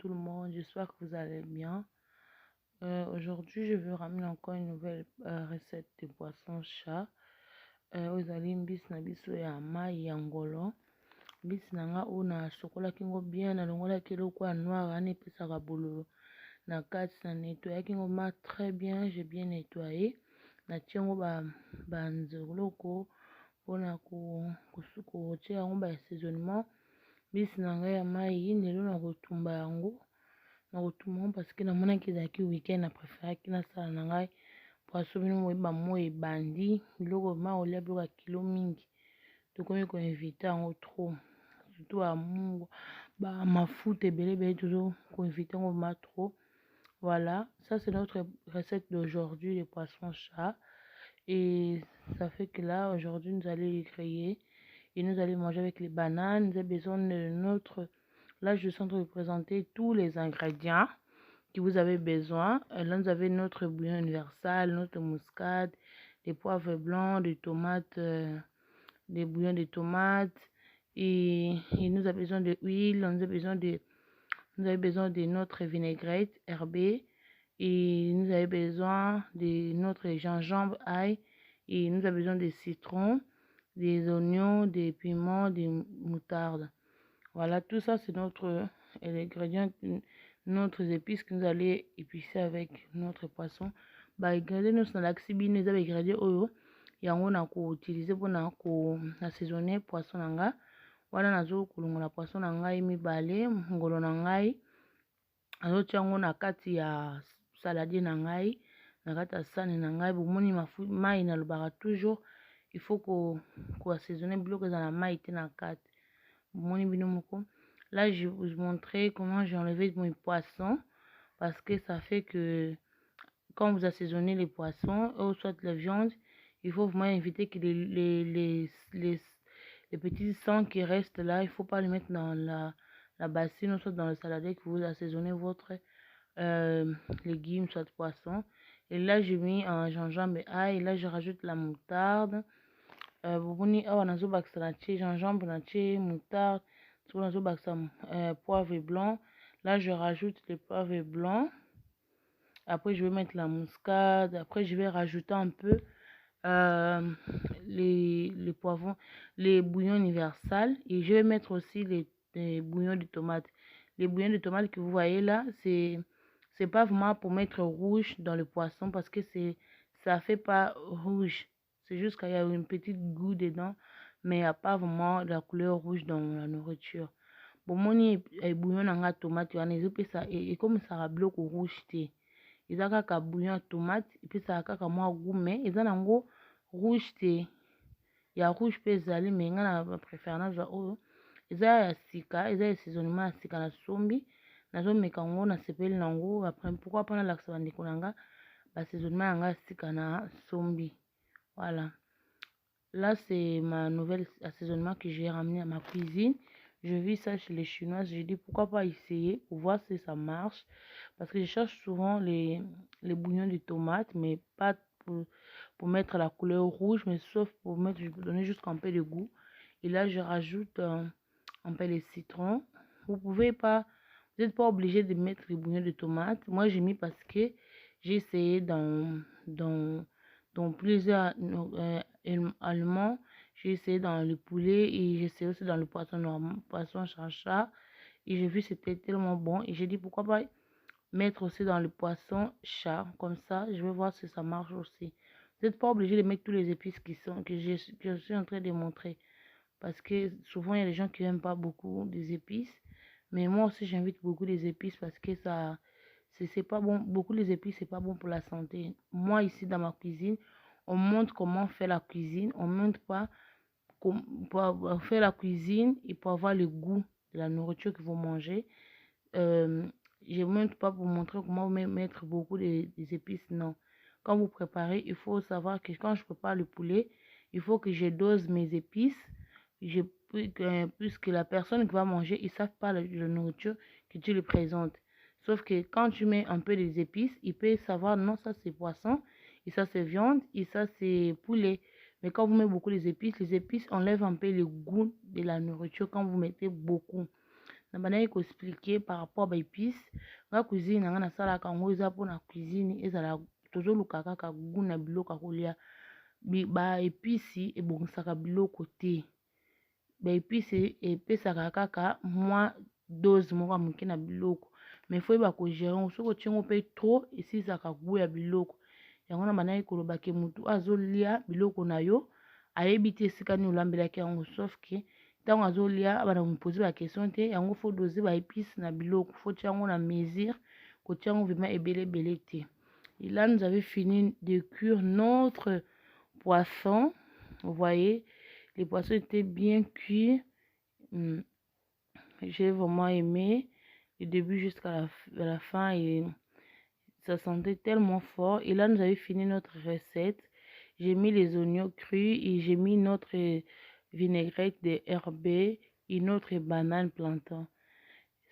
tout le monde, j'espère que vous allez bien. Aujourd'hui, je vais ramener encore une nouvelle recette de poisson chat. Vous allez mbisi na biso ya mai ya ngolo. Mbisi na nga o na chocolat kingo bien na longola keloko ya noir ane pesaka bololo na kati na nettoyer kingo ma très bien, j'ai bien nettoyé. Na tiango ba nzoloko pona ko tia yango ba assaisonnement. Mbisi na nga ya mai lelo na kotumba yango. Na kotumba parce que namonaki ezalaki weekend na préféraki nasala na ngai poisson bino moyeba mo ebandi biloko ma kolia biloko ya kilo mingi tokomi koinvite yango trop surtout amungu mafuta ebele toujours koinvite yango ma trop. Voilà, ça c'est notre recette d'aujourd'hui, les poissons chat. Et ça fait que là aujourd'hui nous allons les créer et nous allons manger avec les bananes. Nous avons besoin de notre... Là, je suis en train de vous présenter tous les ingrédients que vous avez besoin. Là, nous avons notre bouillon universal, notre muscade, des poivres blancs, des tomates, des bouillons de tomates. Et nous avons besoin de huile, nous avons besoin de notre vinaigrette herbée. Et nous avons besoin de notre gingembre, ail. Et nous avons besoin de citron, des oignons, des piments, des moutardes. Voilà, tout ça c'est notre ingrédient, notre épices que nous allons épicer avec notre poisson. Bah, ingrédients nous sont l'axibine, les ingrédients oyo. Yango na ko utiliser pour na ko assaisonner poisson nanga. Wana nazo kulungola poisson nanga mibale, ngolo na ngai. Azo tiango na kati ya salade na ngai, na kati ya sane na ngai. Bomoni mai na lobaka toujours. Il faut ko assaisonner biloko za na mai te na kati. Là, je vais vous montrer comment j'ai enlevé mes poissons parce que ça fait que quand vous assaisonnez les poissons ou soit la viande, il faut vraiment éviter que les petits sangs qui restent là, il ne faut pas les mettre dans la bassine ou soit dans le saladier que vous assaisonnez votre légumes, soit poisson. Et là, j'ai mis un gingembre et ail. Et là, je rajoute la moutarde. Gingembre, moutarde, poivre blanc. Là, je rajoute le poivre blanc. Après, je vais mettre la muscade. Après, je vais rajouter un peu les poivrons, les bouillons universels. Et je vais mettre aussi les bouillons de tomates. Les bouillons de tomates que vous voyez là, c'est pas vraiment pour mettre rouge dans le poisson parce que ça fait pas rouge. C'est juste qu'il y a une petite goût dedans, mais il n'y a pas vraiment de la couleur rouge dans la nourriture. Bon, mon bouillon nanga tomate, et comme ça a bloqué rouge, ils ont un bouillon tomate, et puis ça a un goût, mais ils ont un goût rouge, il y a rouge pesali, mais il y a une préférence. Ils ont un sika, ils ont un assaisonnement sika na sombi, nazo mekango na sepeli nango, après pourquoi pas na l'accent de konanga, assaisonnement nanga sika na sombi. Voilà. Là, c'est ma nouvelle assaisonnement que j'ai ramené à ma cuisine. Je vis ça chez les Chinoises. J'ai dit pourquoi pas essayer pour voir si ça marche. Parce que je cherche souvent les bouillons de tomates, mais pas pour mettre la couleur rouge, mais sauf pour donner juste un peu de goût. Et là, je rajoute un peu de citron. Vous n'êtes pas obligé de mettre les bouillons de tomates. Moi, j'ai mis parce que j'ai essayé dans plusieurs aliments. J'ai essayé dans le poulet et j'ai essayé aussi dans le poisson normal, poisson chacha. Et j'ai vu que c'était tellement bon. Et j'ai dit pourquoi pas mettre aussi dans le poisson chat. Comme ça, je vais voir si ça marche aussi. Vous n'êtes pas obligé de mettre tous les épices que je suis en train de montrer. Parce que souvent, il y a des gens qui n'aiment pas beaucoup des épices. Mais moi aussi, j'invite beaucoup des épices parce que ça... C'est pas bon. Beaucoup les épices, c'est pas bon pour la santé. Moi, ici, dans ma cuisine, on montre comment faire la cuisine. On montre pas pour faire la cuisine et pour avoir le goût de la nourriture que vous mangez. Je ne montre pas pour montrer comment mettre beaucoup des épices. Non. Quand vous préparez, il faut savoir que quand je prépare le poulet, il faut que je dose mes épices. Puisque la personne qui va manger, ils ne savent pas la nourriture que tu lui présentes. Sauf que quand tu mets un peu des épices, il peut savoir, non, ça c'est poisson, et ça c'est viande, et ça c'est poulet. Mais quand vous mettez beaucoup les épices enlèvent un peu le goût de la nourriture quand vous mettez beaucoup. na bandaki ko expliquer par rapport ba épices nga cuisine nga na sala kango eza pona cuisine ezala tozoluka kaka goût na biloko ya kolia ba épices ebongisaka biloko te ba épices epesaka kaka mwa dose moko ya moke na biloko mais faut yeba ko gérer soki otiango mpe trop esilisaka goût ya biloko yango na bandaki koloba ke mutu azolia biloko na yo ayebi te esika nini olambelaki yango sauf ke ntango azolia abana komposer ba question te yango faut doser ba épices na biloko faut tia yango na mesure kotia yango vraiment ebele te. Et là nous avons fini de cuire notre poisson. Vous voyez, les poissons étaient bien cuits. J'ai vraiment aimé du début jusqu'à la fin et ça sentait tellement fort. Et là nous avons fini notre recette. J'ai mis les oignons crus et j'ai mis notre vinaigrette de herbe et notre banane plantain.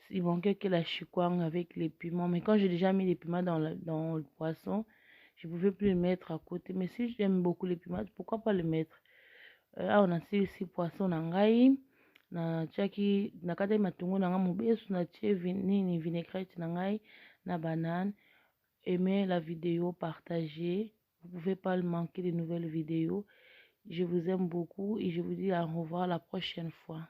Il manquait que la chikwang avec les piments. Mais quand j'ai déjà mis les piments dans le poisson, je ne pouvais plus le mettre à côté. Mais si j'aime beaucoup les piments, pourquoi pas le mettre? Là, on a ici poisson nangai. Na tiaki na kata matungo nanga mobesu na tie vinaigrette nangai na banane. Aimez la vidéo, partagez. Vous ne pouvez pas le manquer de nouvelles vidéos. Je vous aime beaucoup et je vous dis au revoir la prochaine fois.